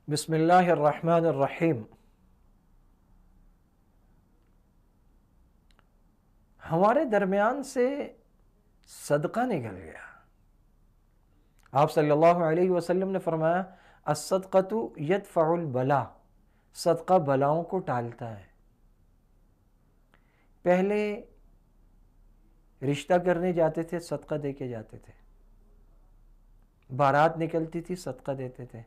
بسم اللہ الرحمن الرحیم۔ ہمارے درمیان سے صدقہ نکل گیا۔ آپ صلی اللہ علیہ وسلم نے فرمایا الصدقۃ یدفع البلا، صدقہ بلاؤں کو ٹالتا ہے۔ پہلے رشتہ کرنے جاتے تھے، صدقہ دے کے جاتے تھے، بارات نکلتی تھی، صدقہ دیتے تھے۔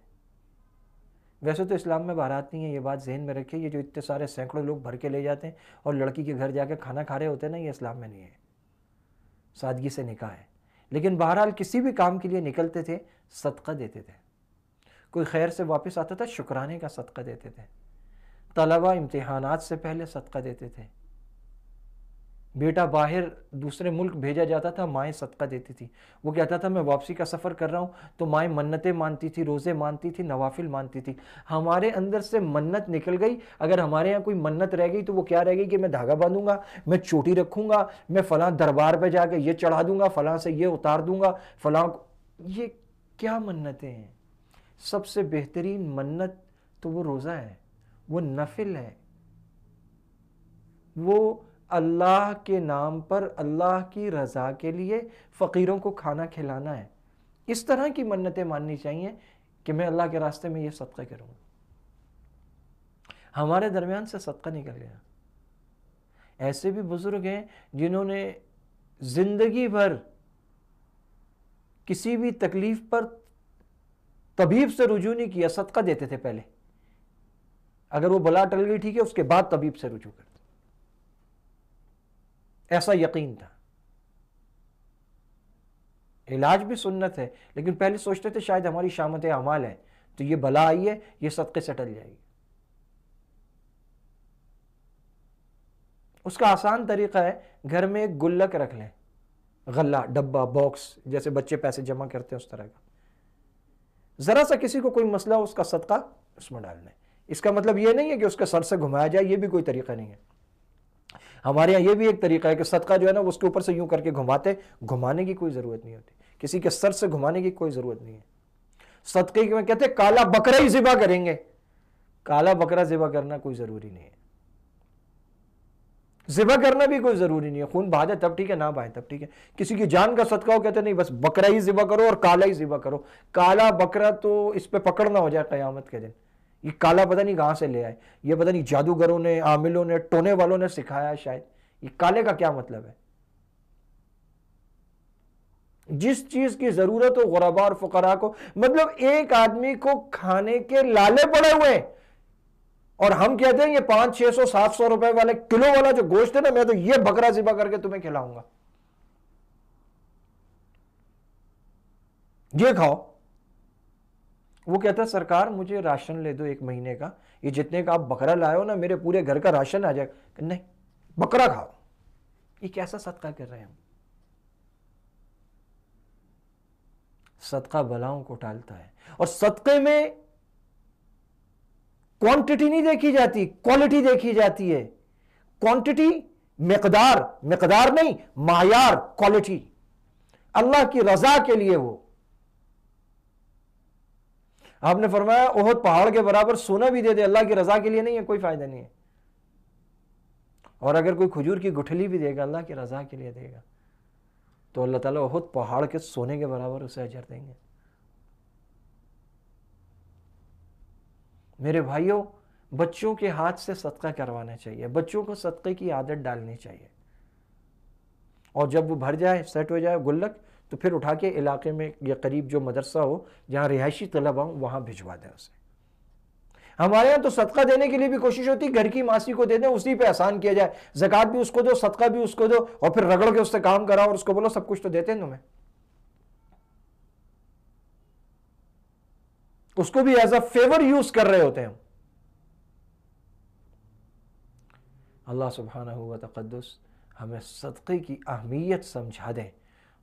ویسے تو اسلام میں بارات نہیں ہے، یہ بات ذہن میں رکھیں۔ یہ جو اتنے سارے سینکڑوں لوگ بھر کے لے جاتے ہیں اور لڑکی کے گھر جا کے کھانا کھا رہے ہوتے ہیں نا، یہ اسلام میں نہیں ہے، سادگی سے نکاح ہے۔ لیکن بہرحال کسی بھی کام کے لیے نکلتے تھے، صدقہ دیتے تھے۔ کوئی خیر سے واپس آتا تھا، شکرانے کا صدقہ دیتے تھے۔ طلبہ امتحانات سے پہلے صدقہ دیتے تھے۔ بیٹا باہر دوسرے ملک بھیجا جاتا تھا، مائیں صدقہ دیتی تھی۔ وہ کہتا تھا میں واپسی کا سفر کر رہا ہوں، تو مائیں منتیں مانتی تھی، روزے مانتی تھی، نوافل مانتی تھی۔ ہمارے اندر سے منت نکل گئی۔ اگر ہمارے یہاں کوئی منت رہ گئی تو وہ کیا رہ گئی کہ میں دھاگا باندھوں گا، میں چوٹی رکھوں گا، میں فلاں دربار پہ جا کے یہ چڑھا دوں گا، فلاں سے یہ اتار دوں گا، فلاں یہ کیا منتیں ہیں؟ سب سے بہترین منت تو وہ روزہ ہے، وہ نفل ہے، وہ اللہ کے نام پر اللہ کی رضا کے لیے فقیروں کو کھانا کھلانا ہے۔ اس طرح کی منتیں ماننی چاہیے کہ میں اللہ کے راستے میں یہ صدقہ کروں۔ ہمارے درمیان سے صدقہ نکل گیا۔ ایسے بھی بزرگ ہیں جنہوں نے زندگی بھر کسی بھی تکلیف پر طبیب سے رجوع نہیں کیا، صدقہ دیتے تھے پہلے۔ اگر وہ بلا ٹل گئی ٹھیک ہے، اس کے بعد طبیب سے رجوع کرتے، ایسا یقین تھا۔ علاج بھی سنت ہے، لیکن پہلے سوچتے تھے شاید ہماری شامت اعمال ہے تو یہ بلا آئی ہے، یہ صدقے سے ٹل جائے گی۔ اس کا آسان طریقہ ہے گھر میں ایک گلک رکھ لیں، غلہ، ڈبہ، باکس، جیسے بچے پیسے جمع کرتے ہیں اس طرح کا۔ ذرا سا کسی کو کوئی مسئلہ ہو، اس کا صدقہ اس میں ڈالنا ہے۔ اس کا مطلب یہ نہیں ہے کہ اس کے سر سے گھمایا جائے، یہ بھی کوئی طریقہ نہیں ہے۔ ہمارے یہاں یہ بھی ایک طریقہ ہے کہ صدقہ جو ہے نا وہ اس کے اوپر سے یوں کر کے گھماتے، گھمانے کی کوئی ضرورت نہیں ہوتی، کسی کے سر سے گھمانے کی کوئی ضرورت نہیں ہے۔ صدقے میں کہتے ہیں کالا بکرا ہی ذبح کریں گے، کالا بکرا ذبح کرنا کوئی ضروری نہیں ہے، ذبح کرنا بھی کوئی ضروری نہیں ہے۔ خون بہا جائے تب ٹھیک ہے، نہ بہائے تب ٹھیک ہے۔ کسی کی جان کا صدقہ ہو، کہتے نہیں بس بکرا ہی ذبح کرو اور کالا ہی ذبح کرو۔ کالا بکرا تو اس پہ پکڑ نہ ہو جائے قیامت کے دن، یہ کالا پتہ نہیں کہاں سے لے آئے، یہ پتہ نہیں جادوگروں نے، عاملوں نے، ٹونے والوں نے سکھایا شاید۔ یہ کالے کا کیا مطلب ہے؟ جس چیز کی ضرورت ہو غرباء اور فقراء کو، مطلب ایک آدمی کو کھانے کے لالے پڑے ہوئے ہیں اور ہم کہتے ہیں یہ 500 600 700 روپے والے کلو والا جو گوشت ہے نا، میں تو یہ بکرا ذبح کر کے تمہیں کھلاؤں گا، یہ کھاؤ۔ وہ کہتا ہے سرکار مجھے راشن لے دو 1 مہینے کا، یہ جتنے کا آپ بکرا لائے ہو نا میرے پورے گھر کا راشن آ جائے گا۔ نہیں، بکرا کھاؤ۔ یہ کیسا صدقہ کر رہے ہیں ہم؟ صدقہ بلاؤں کو ٹالتا ہے، اور صدقے میں کوانٹٹی نہیں دیکھی جاتی، کوالٹی دیکھی جاتی ہے۔ کوانٹٹی مقدار نہیں، معیار، کوالٹی، اللہ کی رضا کے لیے ہو۔ آپ نے فرمایا احد پہاڑ کے برابر سونا بھی دے دے، اللہ کی رضا کے لیے نہیں ہے، کوئی فائدہ نہیں ہے۔ اور اگر کوئی کھجور کی گٹھلی بھی دے گا، اللہ کی رضا کے لیے دے گا، تو اللہ تعالیٰ احد پہاڑ کے سونے کے برابر اسے اجر دیں گے۔ میرے بھائیوں، بچوں کے ہاتھ سے صدقہ کروانا چاہیے، بچوں کو صدقے کی عادت ڈالنی چاہیے، اور جب وہ بھر جائے، سیٹ ہو جائے گلک، تو پھر اٹھا کے علاقے میں یا قریب جو مدرسہ ہو جہاں رہائشی طلبہ ہوں وہاں بھجوا دیں اسے۔ ہمارے یہاں تو صدقہ دینے کے لیے بھی کوشش ہوتی، گھر کی ماسی کو دے دیں، اسی پہ احسان کیا جائے، زکوٰۃ بھی اس کو دو، صدقہ بھی اس کو دو، اور پھر رگڑ کے اس سے کام کراؤ اور اس کو بولو سب کچھ تو دیتے ہیں تمہیں۔ اس کو بھی ایز اے فیور یوز کر رہے ہوتے ہیں۔ اللہ سبحانہ و تقدس ہمیں صدقے کی اہمیت سمجھا دیں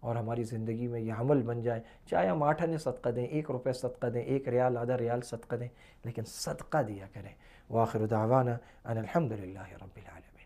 اور ہماری زندگی میں یہ عمل بن جائے، چاہے ہم 8 آنے صدقہ دیں، 1 روپے صدقہ دیں، 1 ریال، آدھا ریال صدقہ دیں، لیکن صدقہ دیا کریں۔ وآخر دعوانا ان الحمدللہ رب العالمین۔